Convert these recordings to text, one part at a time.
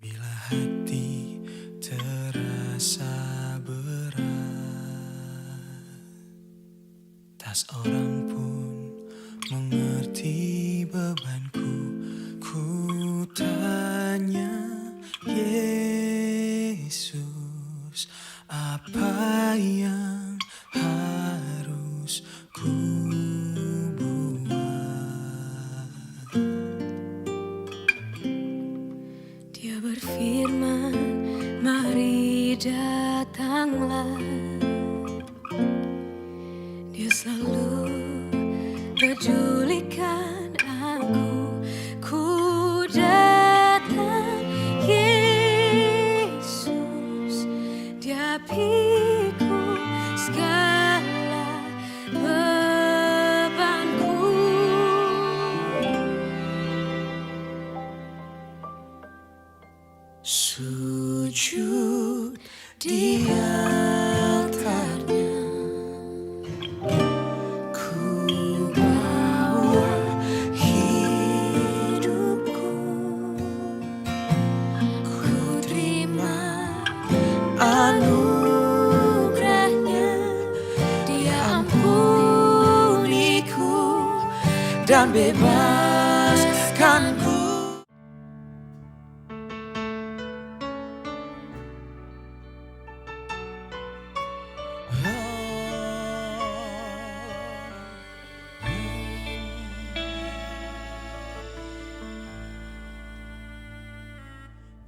Bila hati terasa berat, tak seorang pun mengerti bebanku. Ku tanya Yesus, apa yang harus ku buat? Dia berfirman, mari datanglah. Dia selalu pedulikan aku. Ku datang, Yesus. Dia pikul segala bebanku. Sujud di altarnya, ku bawa hidupku. Ku terima anugerahnya, Dia ampuniku dan bebaskanku.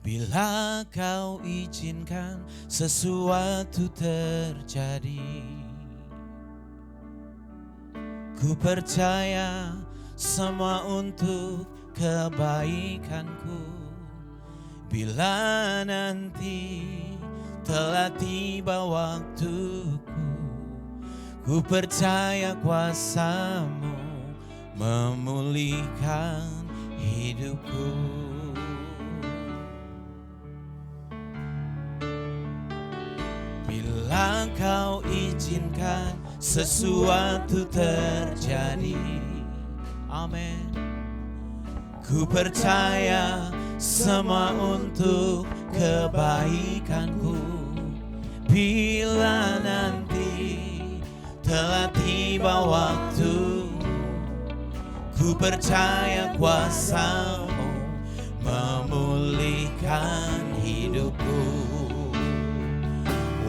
Bila kau izinkan sesuatu terjadi, ku percaya semua untuk kebaikanku. Bila nanti telah tiba waktuku, ku percaya kuasa-Mu memulihkan hidupku. Bila kau izinkan sesuatu terjadi, amin. Ku percaya semua untuk kebaikanku. Bila nanti telah tiba waktu, ku percaya kuasa-Mu memulihkan hidupku.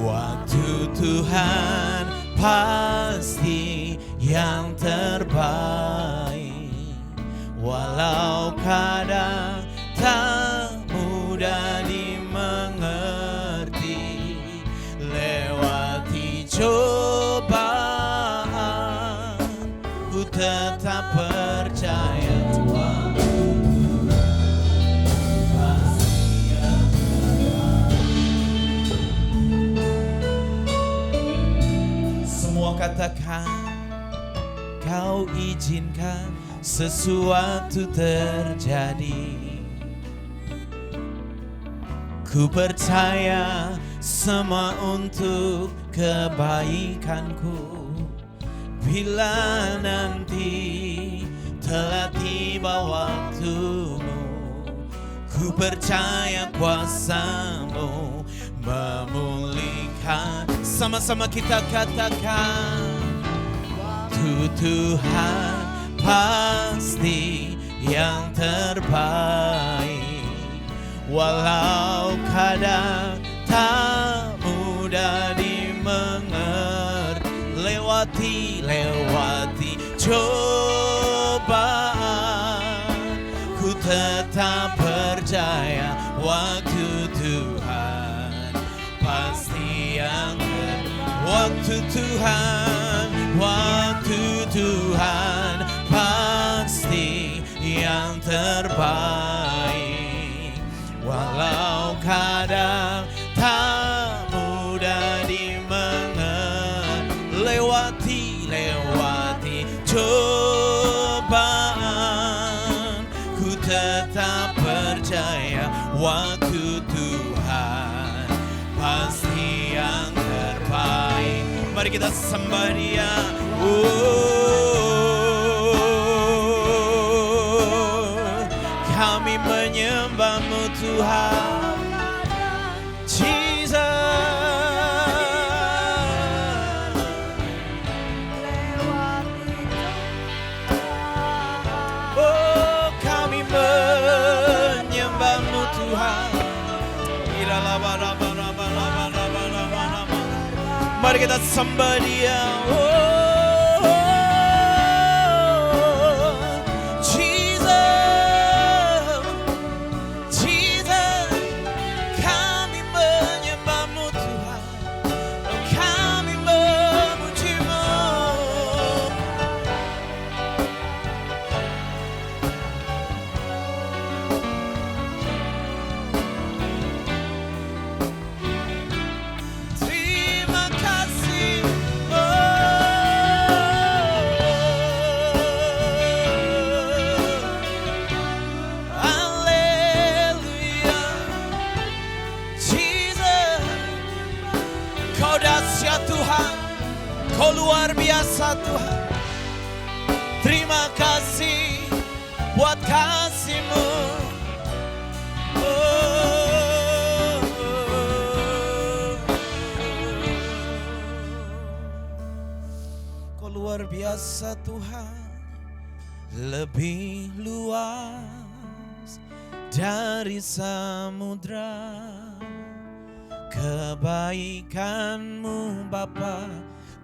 Waktu Tuhan pasti yang terbaik, walau kadang tak mudah dimengerti. Lewati cobaan, ku tetap percaya Tuhan. Katakan, kau izinkan sesuatu terjadi. Ku percaya semua untuk kebaikanku. Bila nanti telah tiba waktumu, ku percaya kuasa-Mu memulihkan. Sama-sama kita katakan, waktu Tuhan pasti yang terbaik, walau kadang tak mudah dimengerti. Lewati cobaan, ku tetap percaya waktu Tuhan pasti yang terbaik. Waktu Tuhan pasti yang terbaik, walau kadang tak mudah dimengerti. Lewati cobaan, ku tetap percaya waktu Tuhan pasti yang terbaik. Mari kita sembah Dia. kami menyembah-Mu Tuhan. Jesus. Oh, kami menyembah-Mu Tuhan. Mari kita sembah Dia. Oh, Jesus, Jesus, kami menyembah-Mu Tuhan. Oh, kami memuji-Mu. Terima kasih. Haleluya. Jesus, Kau dahsyat Tuhan, Kau luar biasa Tuhan. Terima kasih buat kasih-Mu. Kau luar biasa Tuhan, lebih luas dari samudra. Kebaikan-Mu Bapa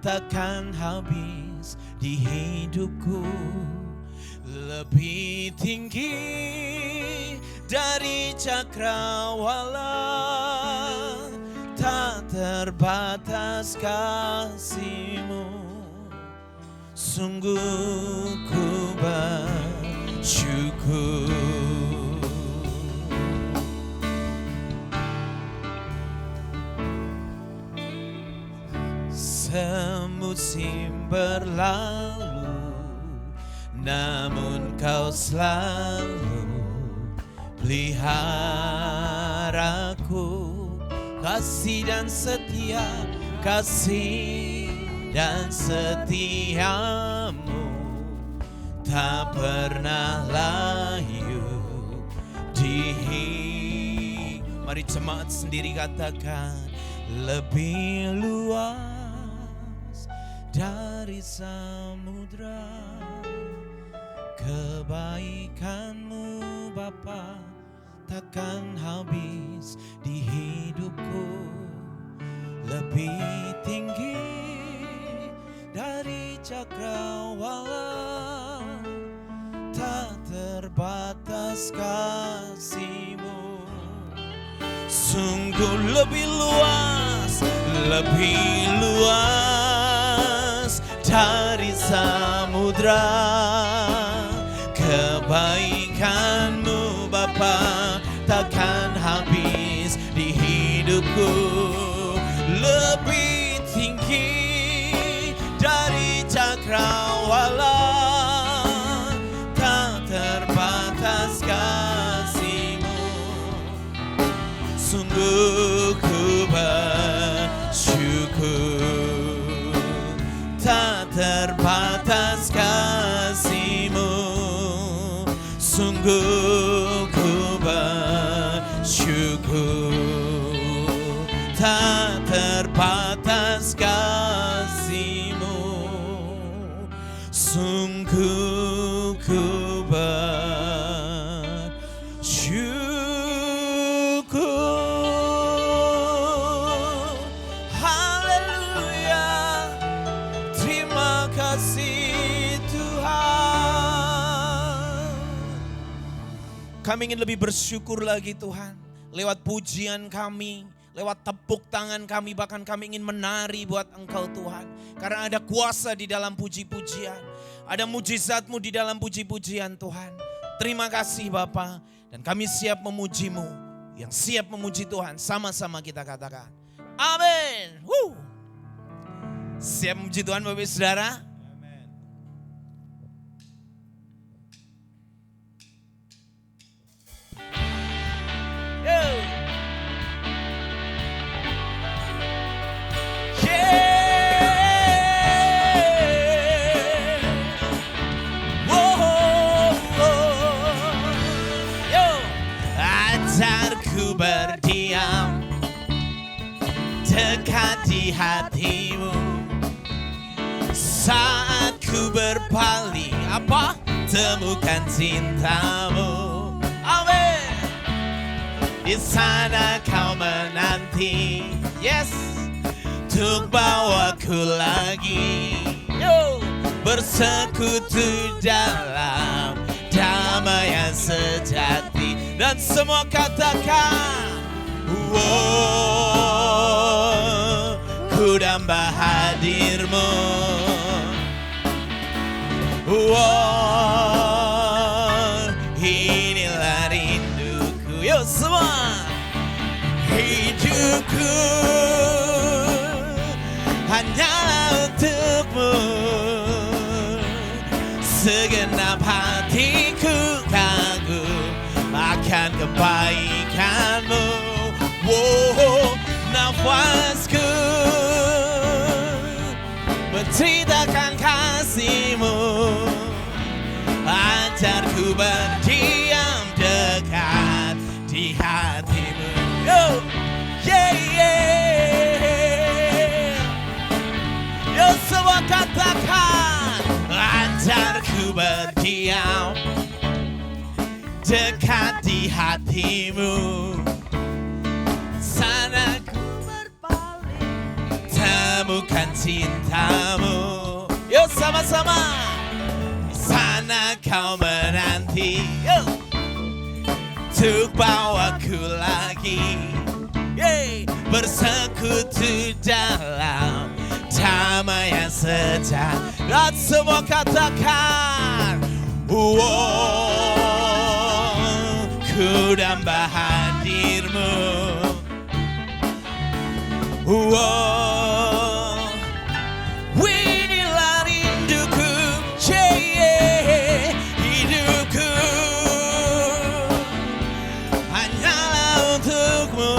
takkan habis di hidupku. Lebih tinggi dari cakrawala, tak terbatas kasih-Mu. Sungguh ku bersyukur. Semusim berlalu, namun Kau selalu peliharaku. Kasih dan setia, kasih dan setiamu tak pernah layu Mari jemaat sendiri katakan, lebih luas dari samudra. Kebaikan-Mu Bapa takkan habis di hidupku. Lebih tinggi dari cakrawala, tak terbatas kasih-Mu. Sungguh lebih luas dari samudra. Kebaikan-Mu Bapa takkan habis di hidupku. Lebih tinggi dari cakrawala, tak terbatas kasih-Mu. Sungguh ku bersyukur, tak terbatas kasih-Mu. Sungguh ku bersyukur, tak terbatas kasih-Mu. Sungguh ku bersyukur. Haleluya. Terima kasih Tuhan. Kami ingin lebih bersyukur lagi Tuhan. Lewat pujian kami, lewat tepuk tangan kami, bahkan kami ingin menari buat Engkau Tuhan. Karena ada kuasa di dalam puji-pujian. Ada mujizat-Mu di dalam puji-pujian Tuhan. Terima kasih Bapa. Dan kami siap memuji-Mu. Yang siap memuji Tuhan, sama-sama kita katakan amin. Siap memuji Tuhan Bapak Ibu Saudara? Ajarku berdiam dekat di hatimu. Saat ku berpaling, apa? Temukan cintamu. Amin. Di sana kau menanti, yes, untuk bawaku lagi. Yo, bersekutu dalam damai yang sejati. Dan semua katakan, wow, ku damba hadirmu. Wow, inilah rinduku. Yuk semua. Hidupku hanyalah untukmu. Segenap hatiku kagum akan kebaikanmu. Wow, nafasku menceritakan kasihmu. Ajarku berdiam dekat di hatimu. Yo, yeah, yeah. Yo, semua katakan, ajarku berdiam dekat di hatimu. Sana ku berpaling, temukan cintamu. Yuk sama-sama. Di sana kau menanti, yuk, untuk bawaku lagi. Yeay, bersekutu dalam damai yang sejati. Dan semua katakan, wow, ku damba hadirmu. Wow, inilah rinduku, yeah, hidupku hanyalah untukmu.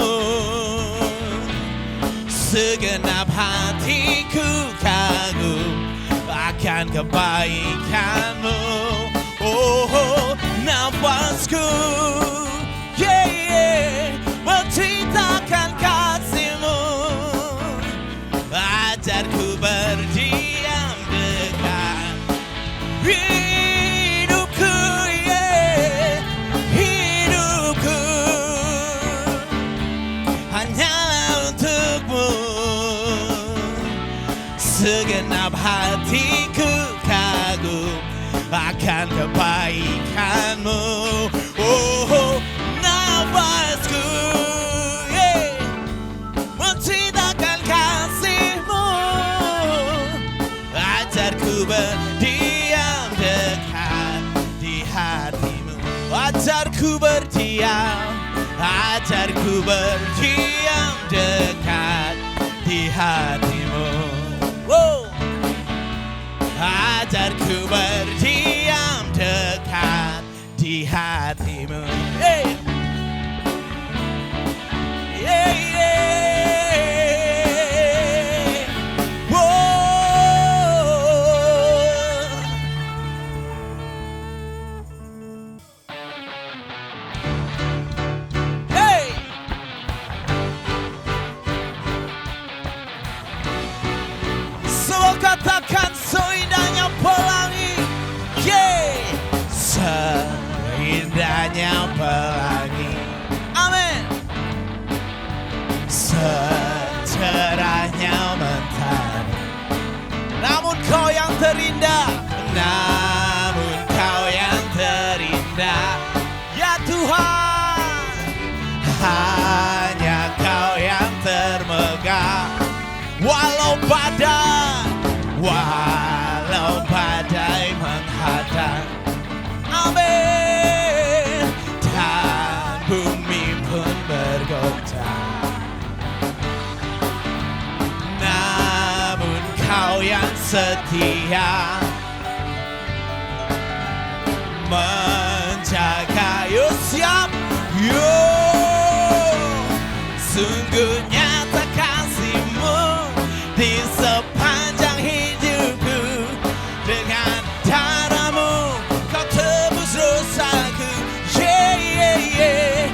Segenap hatiku kagum akan kebaikanmu. Oh, nafasku, yeah, yeah, menceritakan kasihmu. Ajarku berdiam dekat hidupku, yeah, hidupku hanyalah untukmu. Segenap hatiku kagum akan kebaikanmu. Oh, nafasku, yeah, menceritakan kasihmu. Ajarku berdiam dekat di hatimu. Ajarku berdiam, ajarku berdiam dekat di hatimu. Wow. Ajarku berdiam dekat di hatimu. Hey. Yeah, yeah. Wow. Hey. Semua katakan seindahnya pelangi, yeah, seindahnya pelangi, amin. Secerahnya mentari, namun kau yang terindah, namun kau yang terindah, ya Tuhan. Hanya kau yang termegah, walau badai menghadang, amin. Dan bumi pun bergoncang, namun kau yang setia menjaga. Yo siap, yo, sungguh nyata kasihmu di sepanjang hidupku. Dengan darahmu kau tebus dosaku, yeah, yeah, yeah.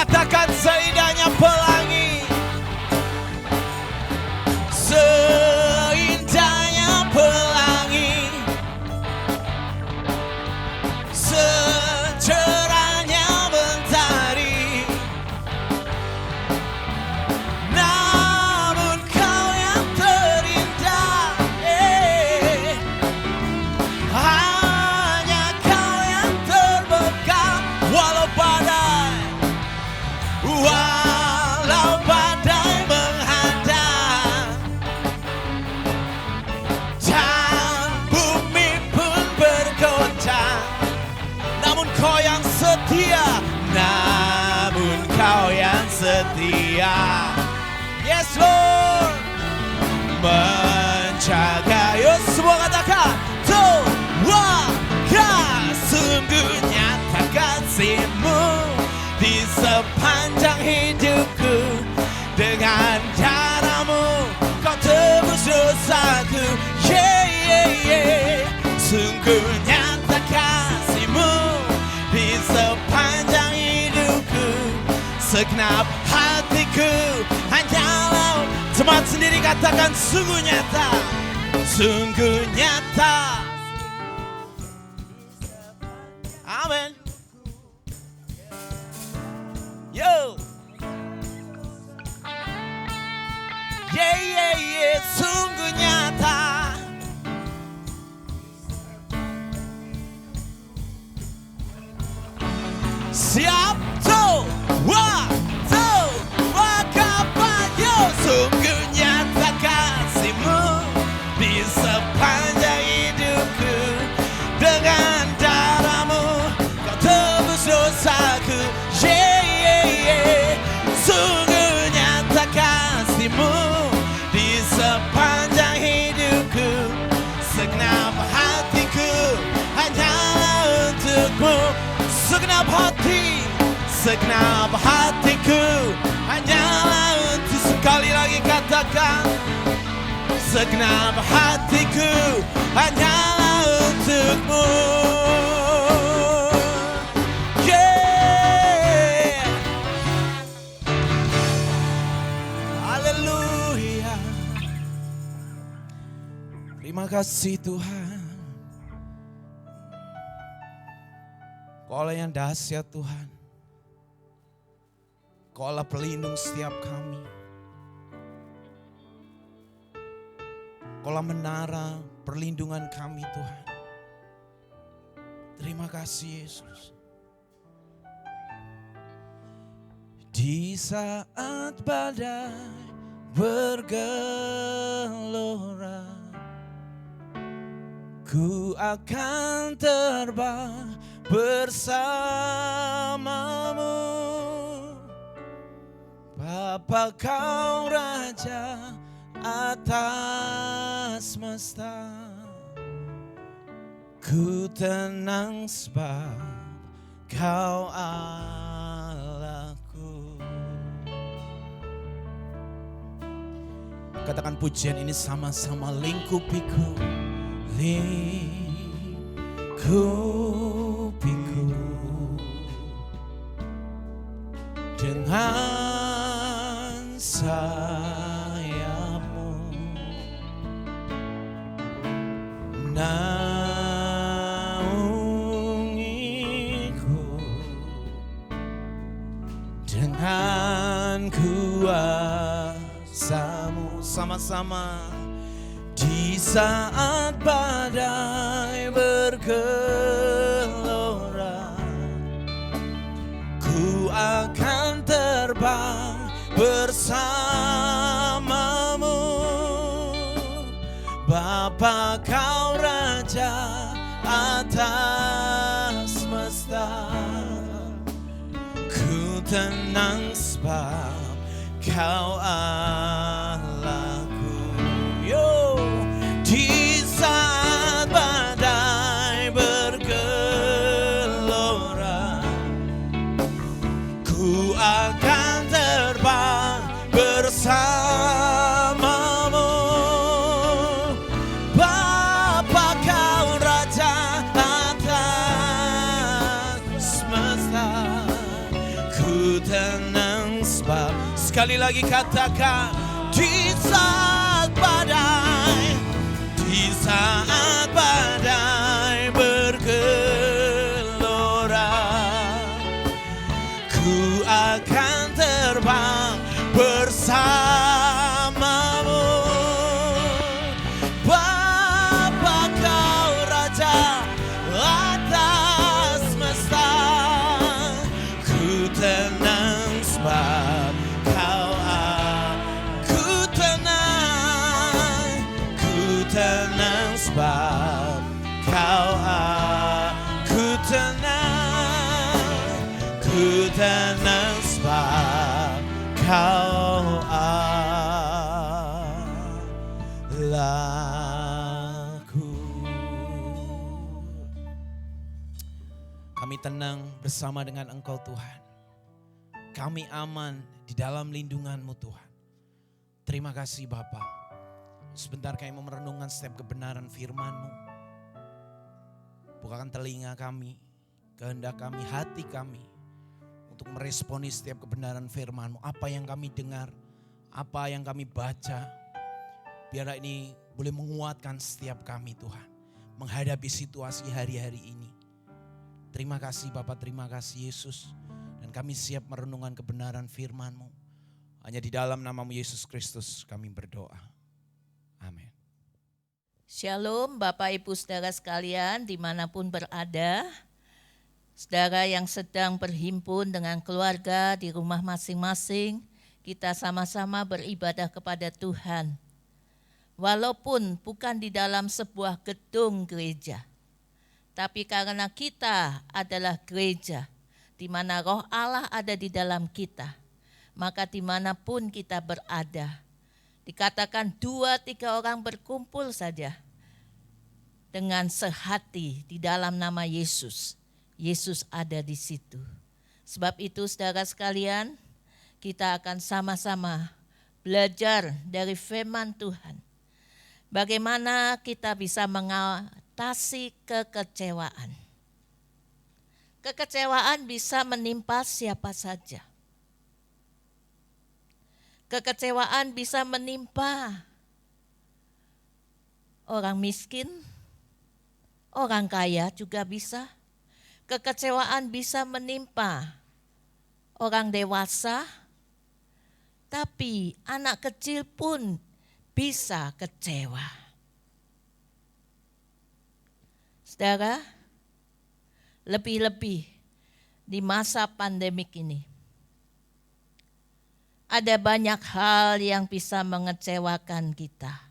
Katakan seindahnya pelangi, seindahnya pelangi, secerahnya mentari. Namun kau yang terindah, hanya kau yang terbekam. Walau badai menghadang dan bumi pun bergoncang, namun kau yang setia, namun kau yang setia. Yes Lord, menjaga. Yuk semua katakan, Tuhan, sungguh nyata kasih-Mu di sepanjang hidupku. Dengan darah-Mu kau tebus dosaku. Sungguh nyata kasih-Mu di sepanjang hidupku. Segenap hatiku hanyalah. Jemaat sendiri katakan, sungguh nyata, sungguh nyata. Amin. Yo. Sungguh nyata. Siap, kapan. Sungguh nyata kasih-Mu di sepanjang hidupku. Dengan darah-Mu kau tebus dosaku. Sungguh nyata kasih-Mu di sepanjang hidupku. Segenap hatiku hanyalah untuk-Mu. Segenap hatiku hanyalah untuk. Sekali lagi katakan, segenap hatiku hanyalah untuk-Mu. Haleluya. Terima kasih Tuhan. Kaulah yang dahsyat Tuhan. Kaulah pelindung setiap kami. Kaulah menara perlindungan kami Tuhan. Terima kasih Yesus. Di saat badai bergelora, ku akan terbang bersamamu. Bapa kau Raja atas semesta, ku tenang sebab kau Allahku. Katakan pujian ini sama-sama, lingkupiku, lingkupiku dengan sayapmu, naungiku dengan kuasa-Mu. Sama-sama. Di saat badai bergelora, ku akan terbang bersamamu. Bapa kau Raja atas semesta, ku tenang sebab kau Allahku. Yo, di saat badai bergelora, ku akan terbang bersamamu. Bapa kau Raja atas semesta, ku tenang Sekali lagi katakan, di saat badai, di saat badai bergelora, ku akan terbang bersamamu. Bapa kau Raja atas semesta, ku tenang sebab kau aku tenang, ku tenang sebab kau aku tenang, ku tenang sebab kau Allahku. Kami tenang bersama dengan Engkau Tuhan. Kami aman di dalam lindungan-Mu Tuhan. Terima kasih Bapa. Sebentar kami mau merenungkan setiap kebenaran firman-Mu. Bukakan telinga kami, kehendak kami, hati kami untuk meresponi setiap kebenaran firman-Mu. Apa yang kami dengar, apa yang kami baca, biarlah ini boleh menguatkan setiap kami Tuhan, menghadapi situasi hari-hari ini. Terima kasih Bapak, terima kasih Yesus. Dan kami siap merenungkan kebenaran firman-Mu. Hanya di dalam nama-Mu Yesus Kristus kami berdoa. Amin. Shalom Bapak Ibu Saudara sekalian dimanapun berada. Saudara yang sedang berhimpun dengan keluarga di rumah masing-masing, kita sama-sama beribadah kepada Tuhan. Walaupun bukan di dalam sebuah gedung gereja, tapi karena kita adalah gereja, di mana roh Allah ada di dalam kita, maka dimanapun kita berada, dikatakan 2-3 orang berkumpul saja dengan sehati di dalam nama Yesus. Yesus ada di situ. Sebab itu saudara sekalian, kita akan sama-sama belajar dari firman Tuhan. Bagaimana kita bisa mengatasi kekecewaan. Kekecewaan bisa menimpa siapa saja. Kekecewaan bisa menimpa orang miskin, orang kaya juga bisa. Kekecewaan bisa menimpa orang dewasa, tapi anak kecil pun bisa kecewa. Saudara, lebih-lebih di masa pandemik ini, ada banyak hal yang bisa mengecewakan kita.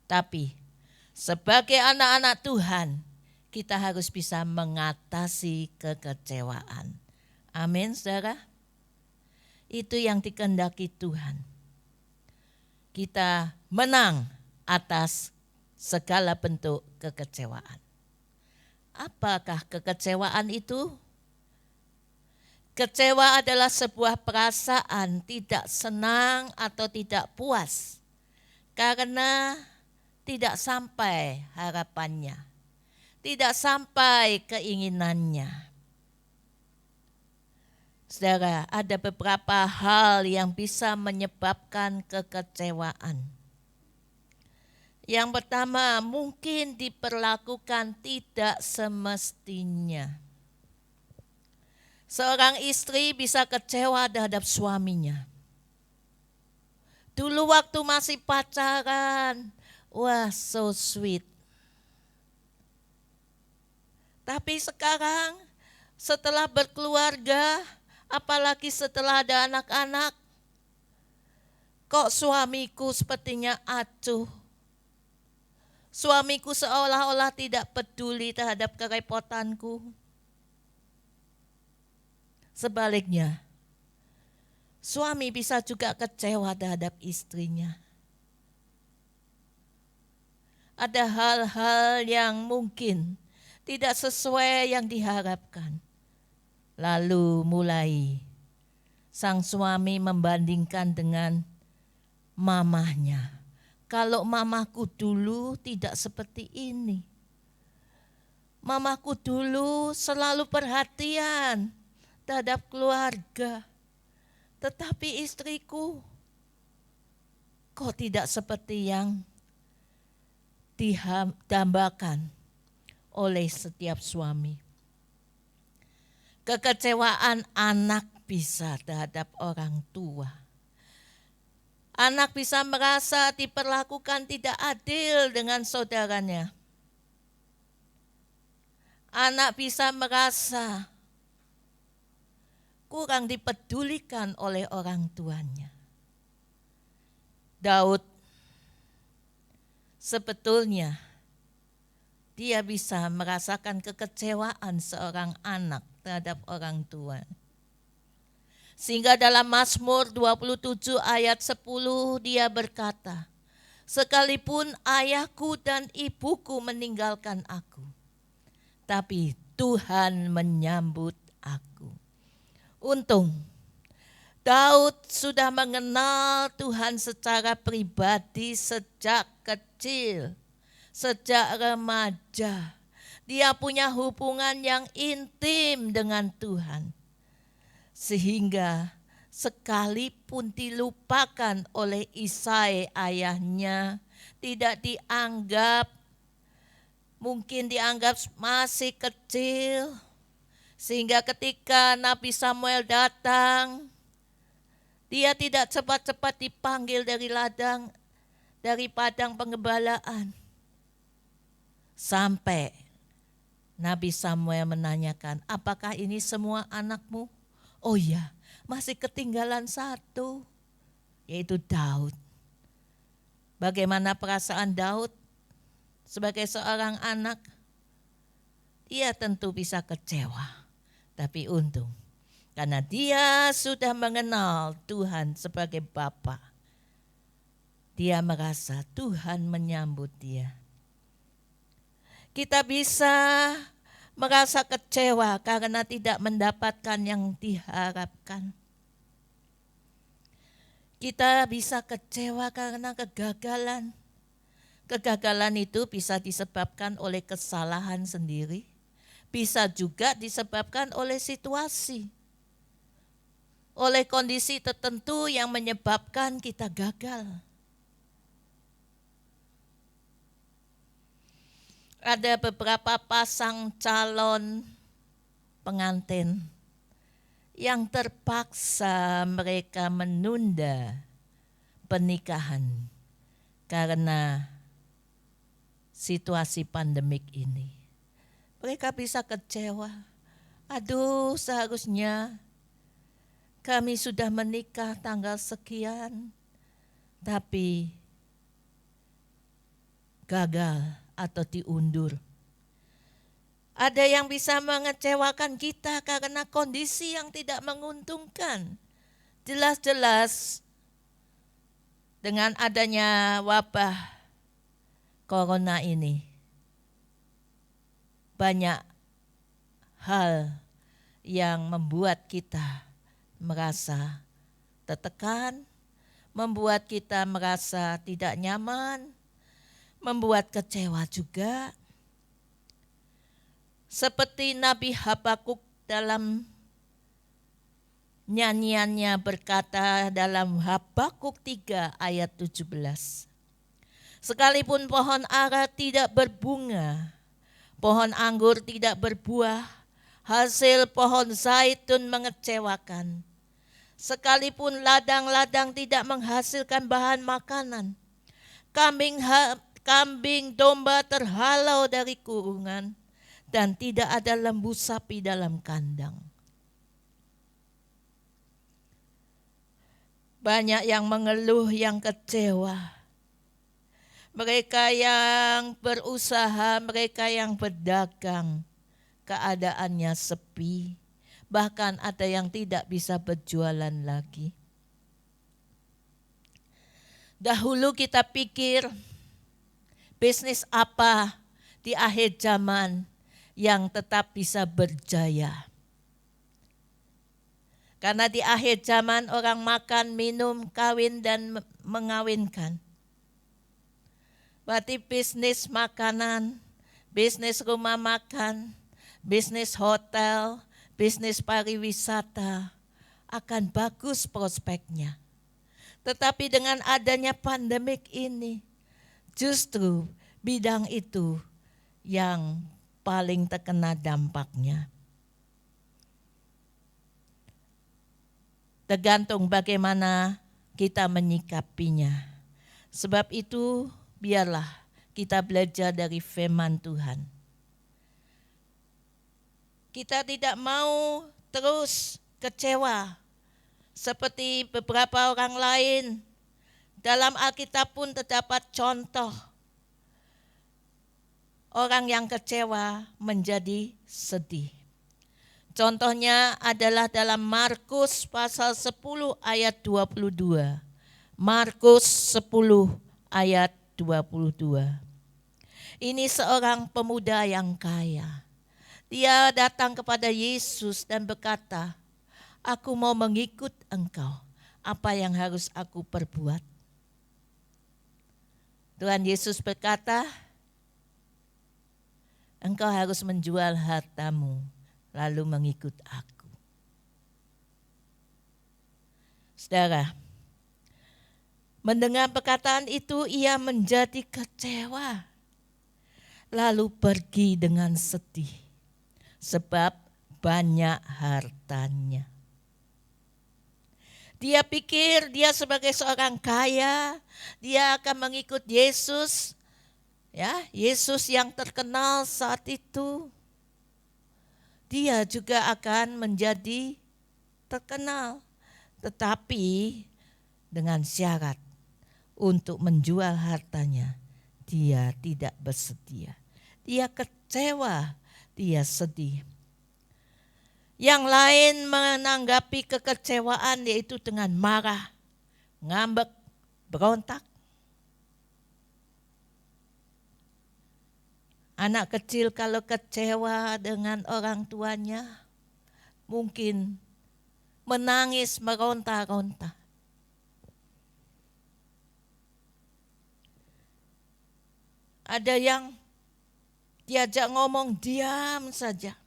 Tapi sebagai anak-anak Tuhan, kita harus bisa mengatasi kekecewaan. Amin, saudara. Itu yang dikehendaki Tuhan. Kita menang atas segala bentuk kekecewaan. Apakah kekecewaan itu? Kecewa adalah sebuah perasaan tidak senang atau tidak puas karena tidak sampai harapannya, tidak sampai keinginannya. Saudara, ada beberapa hal yang bisa menyebabkan kekecewaan. Yang pertama, mungkin diperlakukan tidak semestinya. Seorang istri bisa kecewa terhadap suaminya. Dulu waktu masih pacaran, wah so sweet. Tapi sekarang setelah berkeluarga, apalagi setelah ada anak-anak, kok suamiku sepertinya acuh. Suamiku seolah-olah tidak peduli terhadap kerepotanku. Sebaliknya, suami bisa juga kecewa terhadap istrinya. Ada hal-hal yang mungkin tidak sesuai yang diharapkan. Lalu mulai sang suami membandingkan dengan mamahnya. Kalau mamaku dulu tidak seperti ini. Mamaku dulu selalu perhatian terhadap keluarga. Tetapi istriku, kok tidak seperti yang didambakan oleh setiap suami. Kekecewaan anak bisa terhadap orang tua. Anak bisa merasa diperlakukan tidak adil dengan saudaranya. Anak bisa merasa kurang dipedulikan oleh orang tuanya. Daud sebetulnya dia bisa merasakan kekecewaan seorang anak terhadap orang tua. Sehingga dalam Mazmur 27 ayat 10 dia berkata, sekalipun ayahku dan ibuku meninggalkan aku, tapi Tuhan menyambut aku. Untung Daud sudah mengenal Tuhan secara pribadi sejak kecil, sejak remaja. Dia punya hubungan yang intim dengan Tuhan. Sehingga sekalipun dilupakan oleh Isai ayahnya, tidak dianggap, mungkin dianggap masih kecil. Sehingga ketika Nabi Samuel datang, dia tidak cepat-cepat dipanggil dari padang pengembalaan. Sampai Nabi Samuel menanyakan, apakah ini semua anakmu? Oh iya, masih ketinggalan satu, yaitu Daud. Bagaimana perasaan Daud sebagai seorang anak? Dia tentu bisa kecewa. Tapi untung, karena dia sudah mengenal Tuhan sebagai Bapa, dia merasa Tuhan menyambut dia. Kita bisa merasa kecewa karena tidak mendapatkan yang diharapkan. Kita bisa kecewa karena kegagalan. Kegagalan itu bisa disebabkan oleh kesalahan sendiri. Bisa juga disebabkan oleh situasi, oleh kondisi tertentu yang menyebabkan kita gagal. Ada beberapa pasang calon pengantin yang terpaksa mereka menunda pernikahan karena situasi pandemik ini. Mereka bisa kecewa. Aduh, seharusnya kami sudah menikah tanggal sekian, tapi gagal atau diundur. Ada yang bisa mengecewakan kita karena kondisi yang tidak menguntungkan. Jelas-jelas dengan adanya wabah corona ini, banyak hal yang membuat kita merasa tertekan, membuat kita merasa tidak nyaman, membuat kecewa juga. Seperti Nabi Habakuk dalam nyanyiannya berkata dalam Habakuk 3 ayat 17. Sekalipun pohon ara tidak berbunga, pohon anggur tidak berbuah, hasil pohon zaitun mengecewakan. Sekalipun ladang-ladang tidak menghasilkan bahan makanan, kambing domba terhalau dari kurungan, dan tidak ada lembu sapi dalam kandang. Banyak yang mengeluh, yang kecewa. Mereka yang berusaha, mereka yang berdagang, keadaannya sepi. Bahkan ada yang tidak bisa berjualan lagi. Dahulu kita pikir bisnis apa di akhir zaman yang tetap bisa berjaya. Karena di akhir zaman orang makan, minum, kawin dan mengawinkan. Berarti bisnis makanan, bisnis rumah makan, bisnis hotel, bisnis pariwisata akan bagus prospeknya. Tetapi dengan adanya pandemik ini, justru bidang itu yang paling terkena dampaknya. Tergantung bagaimana kita menyikapinya. Sebab itu biarlah kita belajar dari firman Tuhan. Kita tidak mau terus kecewa seperti beberapa orang lain. Dalam Alkitab pun terdapat contoh orang yang kecewa menjadi sedih. Contohnya adalah dalam Markus pasal 10 ayat 22. Markus 10 ayat 22. Ini seorang pemuda yang kaya. Dia datang kepada Yesus dan berkata, "Aku mau mengikut engkau. Apa yang harus aku perbuat?" Tuhan Yesus berkata, "Engkau harus menjual hartamu, lalu mengikut aku." Saudara, mendengar perkataan itu ia menjadi kecewa. Lalu pergi dengan sedih sebab banyak hartanya. Dia pikir dia sebagai seorang kaya, dia akan mengikut Yesus. Ya, Yesus yang terkenal saat itu. Dia juga akan menjadi terkenal. Tetapi dengan syarat untuk menjual hartanya, dia tidak bersedia. Dia kecewa, dia sedih. Yang lain menanggapi kekecewaan yaitu dengan marah, ngambek, berontak. Anak kecil kalau kecewa dengan orang tuanya, mungkin menangis, meronta-ronta. Ada yang diajak ngomong diam saja.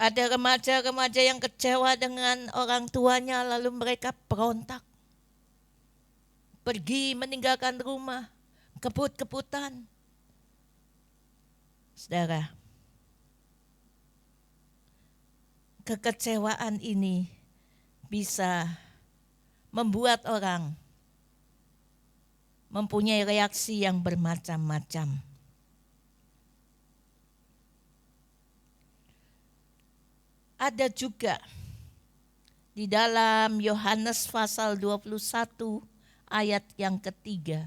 Ada remaja-remaja yang kecewa dengan orang tuanya lalu mereka berontak. Pergi meninggalkan rumah, kebut-kebutan. Saudara, kekecewaan ini bisa membuat orang mempunyai reaksi yang bermacam-macam. Ada juga di dalam Yohanes pasal 21 ayat yang ketiga.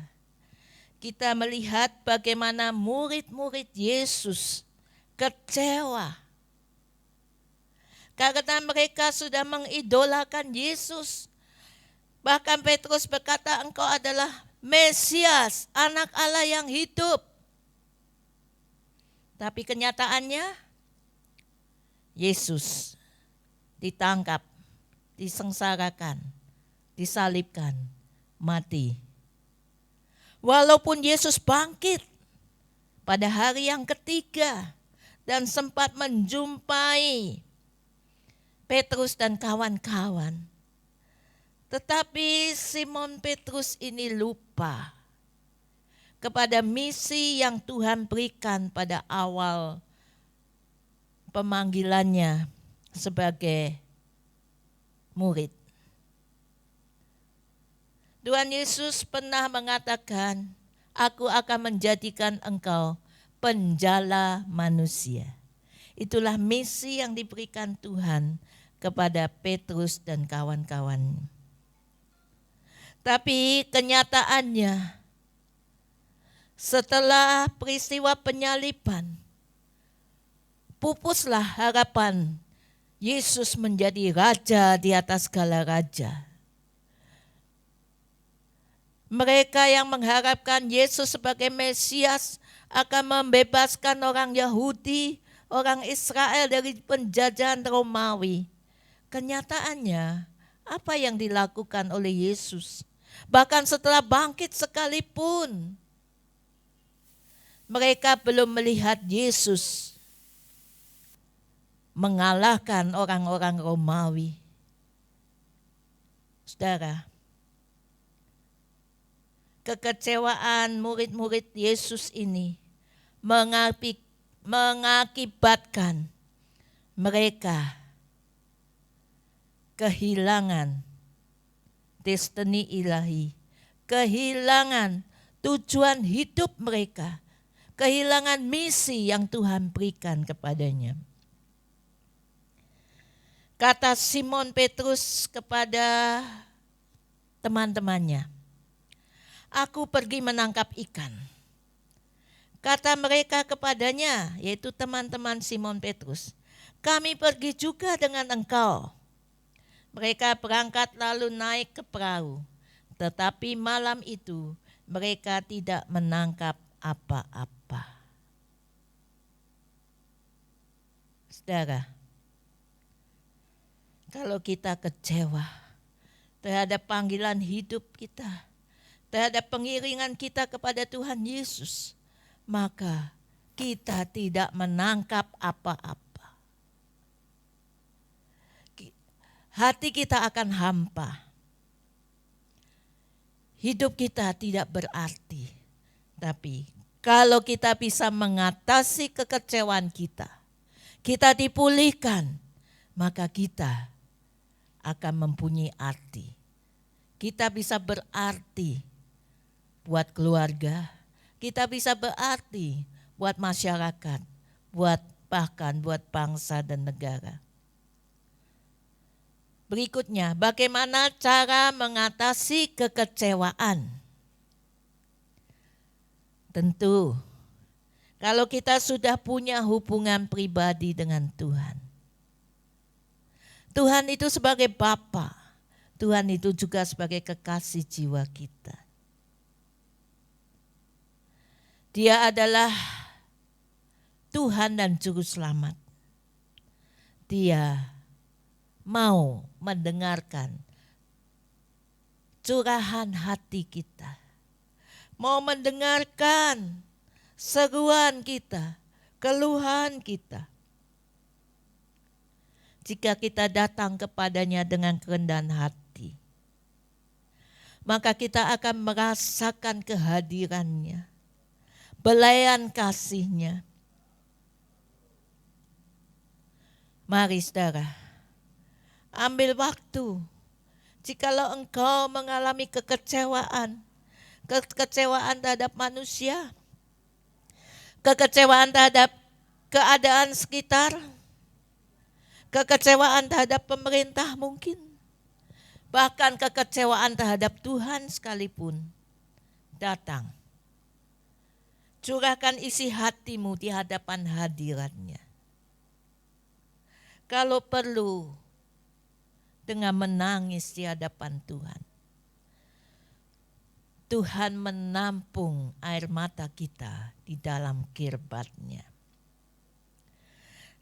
Kita melihat bagaimana murid-murid Yesus kecewa. Karena mereka sudah mengidolakan Yesus. Bahkan Petrus berkata, "Engkau adalah Mesias, anak Allah yang hidup." Tapi kenyataannya Yesus ditangkap, disengsarakan, disalibkan, mati. Walaupun Yesus bangkit pada hari yang ketiga dan sempat menjumpai Petrus dan kawan-kawan, tetapi Simon Petrus ini lupa kepada misi yang Tuhan berikan pada awal pemanggilannya sebagai murid. Tuhan Yesus pernah mengatakan, "Aku akan menjadikan engkau penjala manusia." Itulah misi yang diberikan Tuhan kepada Petrus dan kawan-kawan. Tapi kenyataannya, setelah peristiwa penyaliban, pupuslah harapan Yesus menjadi raja di atas segala raja. Mereka yang mengharapkan Yesus sebagai Mesias akan membebaskan orang Yahudi, orang Israel dari penjajahan Romawi. Kenyataannya, apa yang dilakukan oleh Yesus? Bahkan setelah bangkit sekalipun, mereka belum melihat Yesus mengalahkan orang-orang Romawi. Saudara, kekecewaan murid-murid Yesus ini mengakibatkan mereka kehilangan destiny ilahi, kehilangan tujuan hidup mereka, kehilangan misi yang Tuhan berikan kepadanya. Kata Simon Petrus kepada teman-temannya, "Aku pergi menangkap ikan." Kata mereka kepadanya, yaitu teman-teman Simon Petrus, "Kami pergi juga dengan engkau." Mereka berangkat lalu naik ke perahu, tetapi malam itu mereka tidak menangkap apa-apa. Saudara, kalau kita kecewa terhadap panggilan hidup kita, terhadap pengiringan kita kepada Tuhan Yesus, maka kita tidak menangkap apa-apa. Hati kita akan hampa. Hidup kita tidak berarti. Tapi kalau kita bisa mengatasi kekecewaan kita dipulihkan, maka kita akan mempunyai arti. Kita bisa berarti buat keluarga, kita bisa berarti buat masyarakat, bahkan buat bangsa dan negara. Berikutnya, bagaimana cara mengatasi kekecewaan? Tentu, kalau kita sudah punya hubungan pribadi dengan Tuhan. Tuhan itu sebagai Bapa, Tuhan itu juga sebagai kekasih jiwa kita. Dia adalah Tuhan dan Juru Selamat. Dia mau mendengarkan curahan hati kita, mau mendengarkan seruan kita, keluhan kita. Jika kita datang kepadanya dengan kerendahan hati, maka kita akan merasakan kehadirannya, belayan kasihnya. Mari saudara, ambil waktu. Jikalau engkau mengalami kekecewaan terhadap manusia, kekecewaan terhadap keadaan sekitar, kekecewaan terhadap pemerintah mungkin, bahkan kekecewaan terhadap Tuhan sekalipun, datang. Curahkan isi hatimu di hadapan hadiratnya. Kalau perlu, dengan menangis di hadapan Tuhan. Tuhan menampung air mata kita di dalam kirbatnya.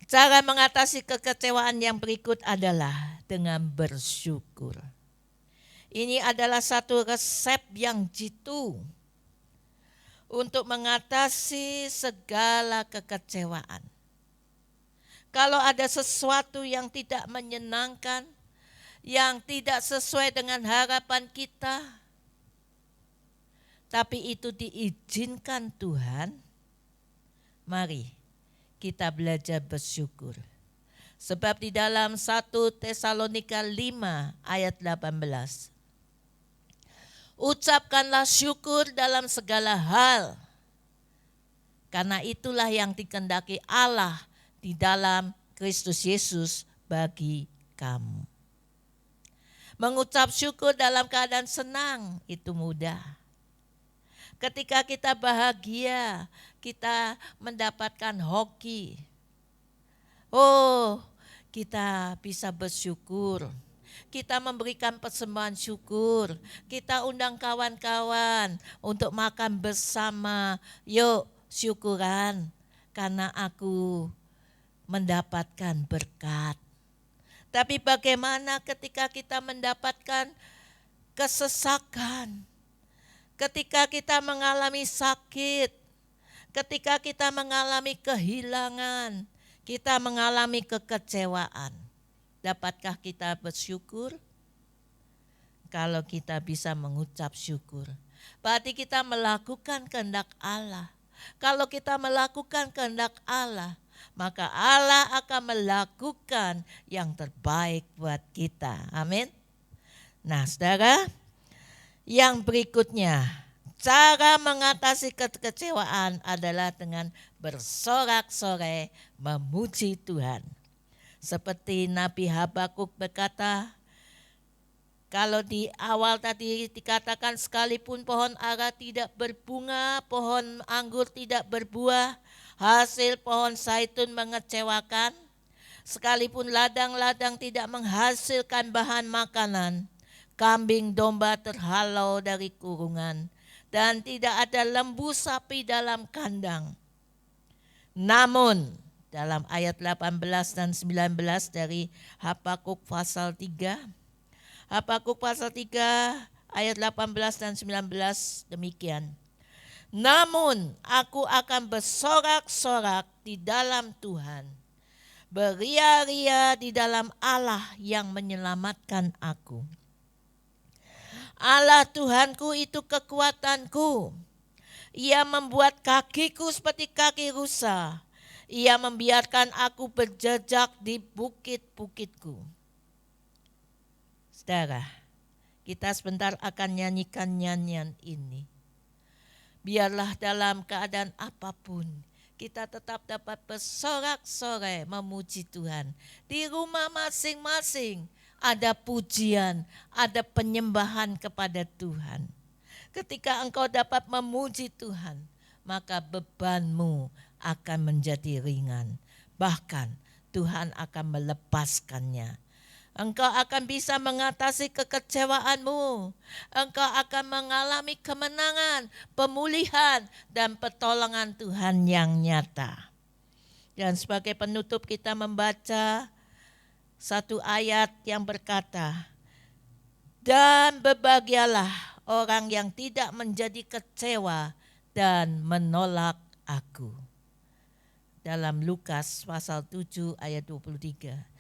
Cara mengatasi kekecewaan yang berikut adalah dengan bersyukur. Ini adalah satu resep yang jitu untuk mengatasi segala kekecewaan. Kalau ada sesuatu yang tidak menyenangkan, yang tidak sesuai dengan harapan kita, tapi itu diizinkan Tuhan, mari kita belajar bersyukur. Sebab di dalam 1 Tesalonika 5 ayat 18, ucapkanlah syukur dalam segala hal, karena itulah yang dikehendaki Allah di dalam Kristus Yesus bagi kamu. Mengucap syukur dalam keadaan senang itu mudah. Ketika kita bahagia, kita mendapatkan hoki. Oh, kita bisa bersyukur. Kita memberikan persembahan syukur. Kita undang kawan-kawan untuk makan bersama. Yuk, syukuran karena aku mendapatkan berkat. Tapi bagaimana ketika kita mendapatkan kesesakan, ketika kita mengalami sakit, ketika kita mengalami kehilangan, kita mengalami kekecewaan. Dapatkah kita bersyukur? Kalau kita bisa mengucap syukur, berarti kita melakukan kehendak Allah. Kalau kita melakukan kehendak Allah, maka Allah akan melakukan yang terbaik buat kita. Amin. Nah, saudara, yang berikutnya, cara mengatasi kekecewaan adalah dengan bersorak-sorai memuji Tuhan. Seperti Nabi Habakuk berkata, kalau di awal tadi dikatakan sekalipun pohon ara tidak berbunga, pohon anggur tidak berbuah, hasil pohon zaitun mengecewakan, sekalipun ladang-ladang tidak menghasilkan bahan makanan, kambing domba terhalau dari kurungan, dan tidak ada lembu sapi dalam kandang. Namun, dalam ayat 18 dan 19 dari Habakuk pasal 3, Habakuk pasal 3 ayat 18 dan 19 demikian. Namun aku akan bersorak-sorak di dalam Tuhan, beria-ria di dalam Allah yang menyelamatkan aku. Allah Tuhanku itu kekuatanku. Ia membuat kakiku seperti kaki rusa. Ia membiarkan aku berjejak di bukit-bukitku. Saudara, kita sebentar akan nyanyikan nyanyian ini. Biarlah dalam keadaan apapun, kita tetap dapat bersorak-sorai memuji Tuhan. Di rumah masing-masing ada pujian, ada penyembahan kepada Tuhan. Ketika engkau dapat memuji Tuhan, maka bebanmu akan menjadi ringan. Bahkan Tuhan akan melepaskannya. Engkau akan bisa mengatasi kekecewaanmu. Engkau akan mengalami kemenangan, pemulihan, dan pertolongan Tuhan yang nyata. Dan sebagai penutup kita membaca satu ayat yang berkata, dan berbahagialah orang yang tidak menjadi kecewa dan menolak aku. Dalam Lukas pasal 7 ayat 23.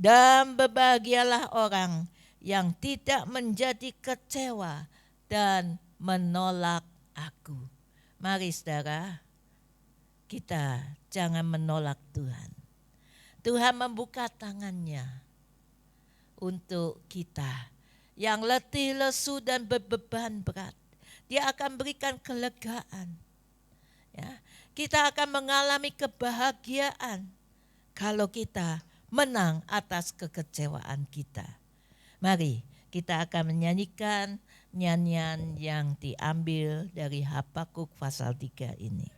Dan berbahagialah orang yang tidak menjadi kecewa dan menolak aku. Mari saudara, kita jangan menolak Tuhan. Tuhan membuka tangannya untuk kita yang letih, lesu dan berbeban berat. Dia akan berikan kelegaan. Ya, kita akan mengalami kebahagiaan kalau kita menang atas kekecewaan kita. Mari kita akan menyanyikan nyanyian yang diambil dari Habakuk pasal 3 ini.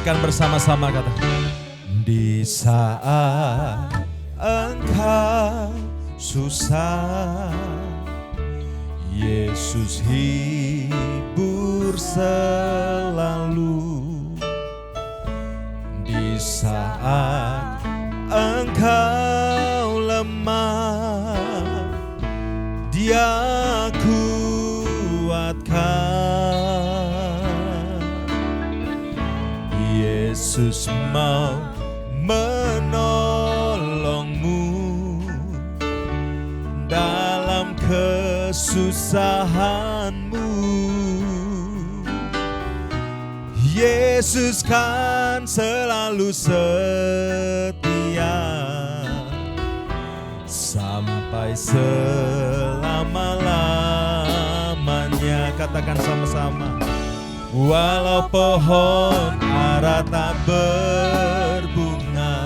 Bersama-sama kata. Di saat engkau susah, Yesus hibur selalu. Di saat engkau lemah, Dia kuatkan. Yesus mau menolongmu dalam kesusahanmu. Yesus kan selalu setia sampai selama-lamanya. Katakan sama-sama. Walau pohon ara tak berbunga,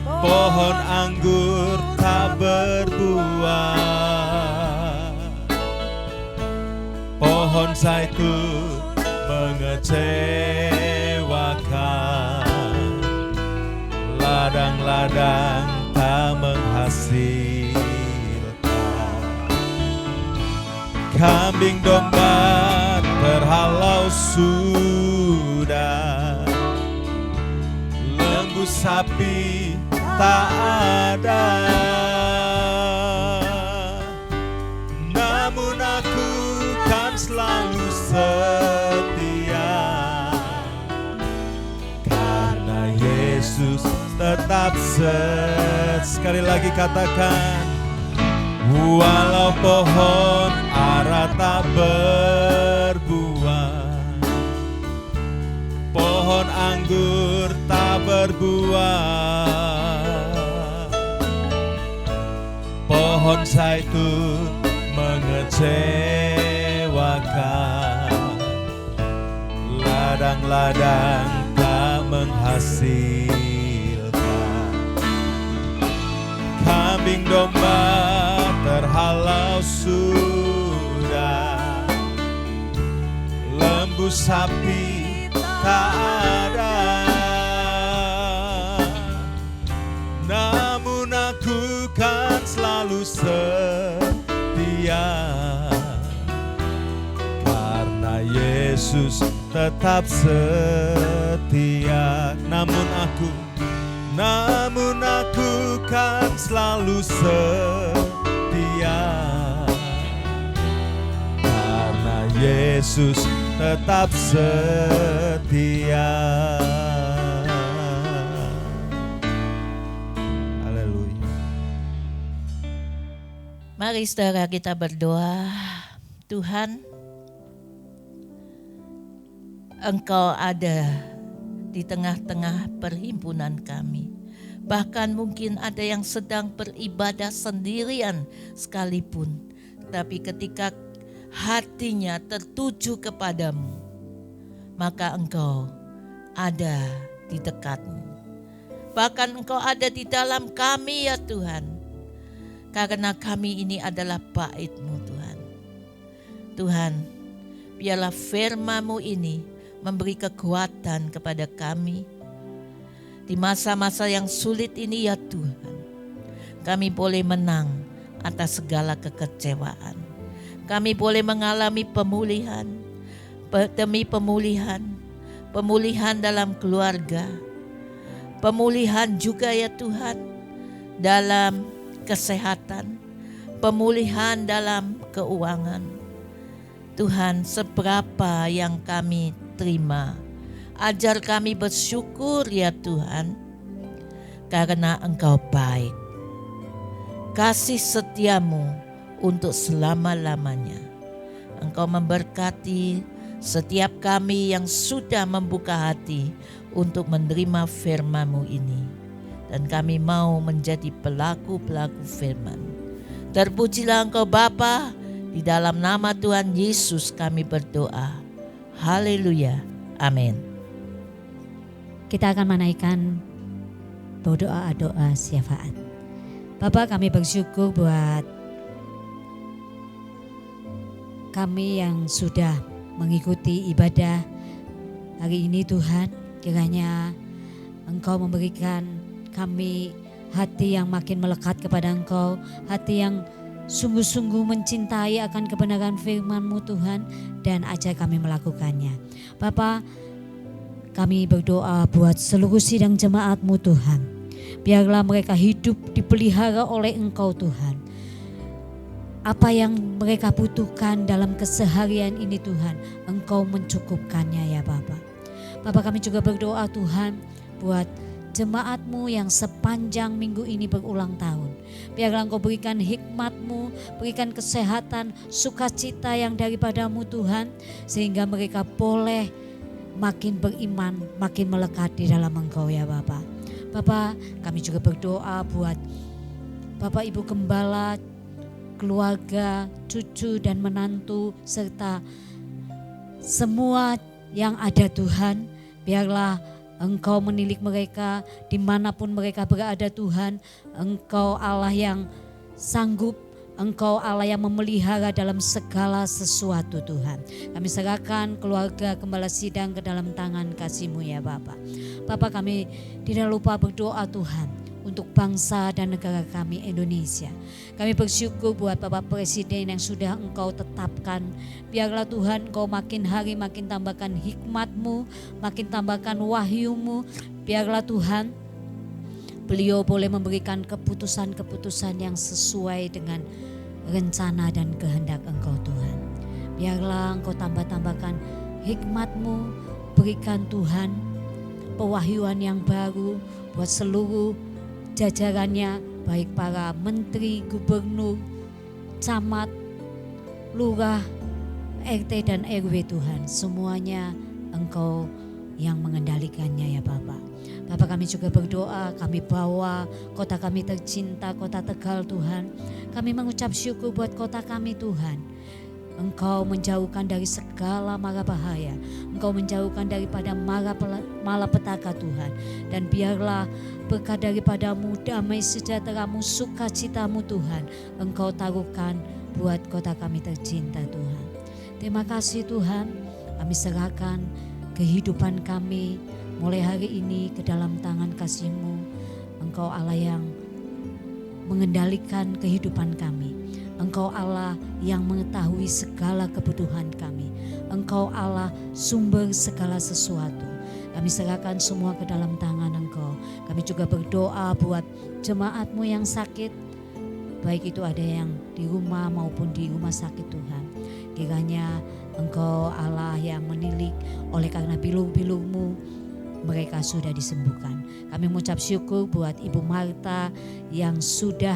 pohon anggur tak berbuah, pohon zaitun mengecewakan, ladang-ladang tak menghasilkan. Kambing domba terhalau sudah, lembu sapi tak ada. Namun aku kan selalu setia, karena Yesus tetap sekali lagi katakan, walau pohon ara tak berbuah, pohon anggur tak berbuah, pohon zaitun mengecewakan, ladang-ladang tak menghasilkan, kambing domba terhalau sudah, lembu sapi tak ada. Namun aku kan selalu setia, karena Yesus tetap setia. Namun aku kan selalu setia, karena Yesus tetap setia. Haleluya. Mari saudara kita berdoa. Tuhan, Engkau ada di tengah-tengah perhimpunan kami. Bahkan mungkin ada yang sedang beribadah sendirian sekalipun. Tapi ketika hatinya tertuju kepadamu, maka Engkau ada di dekatmu. Bahkan Engkau ada di dalam kami ya Tuhan. Karena kami ini adalah bait-Mu Tuhan. Tuhan, biarlah firman-Mu ini memberi kekuatan kepada kami. Di masa-masa yang sulit ini ya Tuhan, kami boleh menang atas segala kekecewaan. Kami boleh mengalami pemulihan demi pemulihan. Pemulihan dalam keluarga. Pemulihan juga ya Tuhan dalam kesehatan. Pemulihan dalam keuangan. Tuhan, seberapa yang kami terima, ajar kami bersyukur ya Tuhan, karena Engkau baik. Kasih setiamu untuk selama-lamanya. Engkau memberkati setiap kami yang sudah membuka hati untuk menerima firman-Mu ini. Dan kami mau menjadi pelaku-pelaku firman. Terpujilah Engkau Bapa, di dalam nama Tuhan Yesus kami berdoa. Haleluya. Amin. Kita akan menaikkan doa syafaat. Bapak, kami bersyukur buat kami yang sudah mengikuti ibadah hari ini Tuhan. Kiranya Engkau memberikan kami hati yang makin melekat kepada Engkau, hati yang sungguh-sungguh mencintai akan kebenaran firman-Mu Tuhan, dan ajar kami melakukannya. Bapa, kami berdoa buat seluruh sidang jemaat-Mu Tuhan. Biarlah mereka hidup dipelihara oleh Engkau Tuhan. Apa yang mereka butuhkan dalam keseharian ini Tuhan, Engkau mencukupkannya ya Bapa. Bapa, kami juga berdoa Tuhan buat jemaat-Mu yang sepanjang minggu ini berulang tahun. Biarlah Engkau berikan hikmat-Mu, berikan kesehatan, sukacita yang daripada-Mu Tuhan, sehingga mereka boleh makin beriman, makin melekat di dalam Engkau ya Bapa. Bapa, kami juga berdoa buat Bapak Ibu Gembala, keluarga, cucu dan menantu, serta semua yang ada Tuhan. Biarlah Engkau menilik mereka dimanapun mereka berada Tuhan. Engkau Allah yang sanggup, Engkau Allah yang memelihara dalam segala sesuatu Tuhan. Kami serahkan keluarga Gembala Sidang ke dalam tangan kasih-Mu ya Bapa. Bapa, kami tidak lupa berdoa Tuhan untuk bangsa dan negara kami Indonesia. Kami bersyukur buat Bapak Presiden yang sudah Engkau tetapkan. Biarlah Tuhan Engkau makin hari makin tambahkan hikmat-Mu, makin tambahkan wahyu-Mu. Biarlah Tuhan beliau boleh memberikan keputusan-keputusan yang sesuai dengan rencana dan kehendak Engkau Tuhan. Biarlah Engkau tambahkan hikmat-Mu, berikan Tuhan pewahyuan yang baru buat seluruh jajarannya, baik para menteri, gubernur, camat, lurah, RT dan RW Tuhan. Semuanya Engkau yang mengendalikannya ya Bapak. Bapak kami juga berdoa, kami bawa kota kami tercinta, kota Tegal Tuhan. Kami mengucap syukur buat kota kami Tuhan. Engkau menjauhkan dari segala mara bahaya. Engkau menjauhkan daripada malapetaka Tuhan. Dan biarlah berkat daripadamu, damai sejahtera-Mu, sukacita-Mu Tuhan, Engkau taruhkan buat kota kami tercinta Tuhan. Terima kasih Tuhan, kami serahkan kehidupan kami mulai hari ini ke dalam tangan kasih-Mu. Engkau Allah yang mengendalikan kehidupan kami. Engkau Allah yang mengetahui segala kebutuhan kami. Engkau Allah sumber segala sesuatu. Kami serahkan semua ke dalam tangan Engkau. Kami juga berdoa buat jemaat-Mu yang sakit. Baik itu ada yang di rumah maupun di rumah sakit Tuhan. Kiranya Engkau Allah yang menilik, oleh karena bilur-bilur-Mu mereka sudah disembuhkan. Kami mengucap syukur buat Ibu Marta yang sudah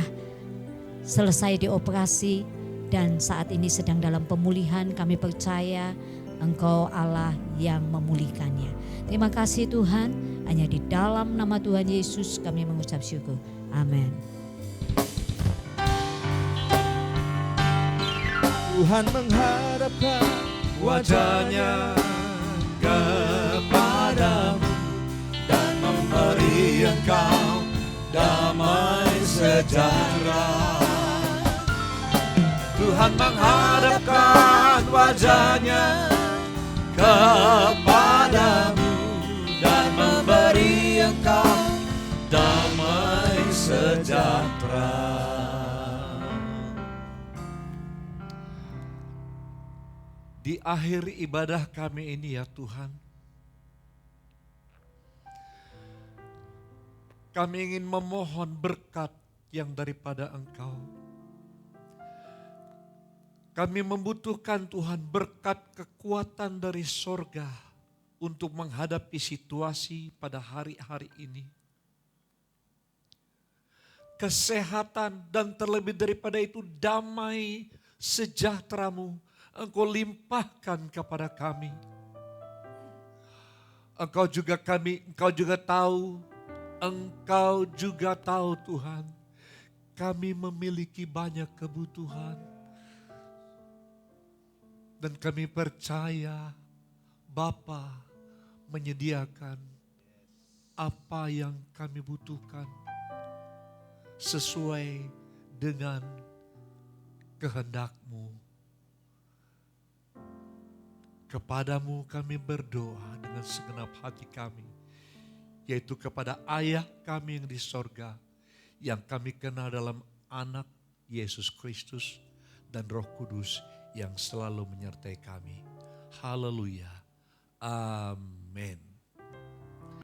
selesai dioperasi dan saat ini sedang dalam pemulihan. Kami percaya Engkau Allah yang memulihkannya. Terima kasih Tuhan, hanya di dalam nama Tuhan Yesus kami mengucap syukur. Amin. Tuhan menghadapkan wajahnya kepadamu dan memberi engkau damai sejahtera. Tuhan menghadapkan wajahnya kepadamu dan memberi engkau damai sejahtera. Di akhir ibadah kami ini ya Tuhan, kami ingin memohon berkat yang daripada Engkau. Kami membutuhkan Tuhan berkat kekuatan dari sorga untuk menghadapi situasi pada hari-hari ini. Kesehatan dan terlebih daripada itu damai sejahtera-Mu Engkau limpahkan kepada kami. Engkau juga tahu Tuhan, kami memiliki banyak kebutuhan. Dan kami percaya Bapa menyediakan apa yang kami butuhkan sesuai dengan kehendak-Mu. Kepadamu kami berdoa dengan segenap hati kami, yaitu kepada Ayah kami yang di sorga, yang kami kenal dalam Anak Yesus Kristus dan Roh Kudus yang selalu menyertai kami. Haleluya. Amin.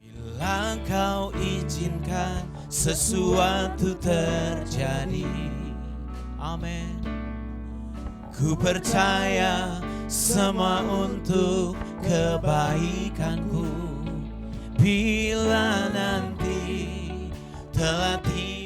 Bila Kau izinkan sesuatu terjadi, amin. Ku percaya semua untuk kebaikanku. Bila nanti telah tiba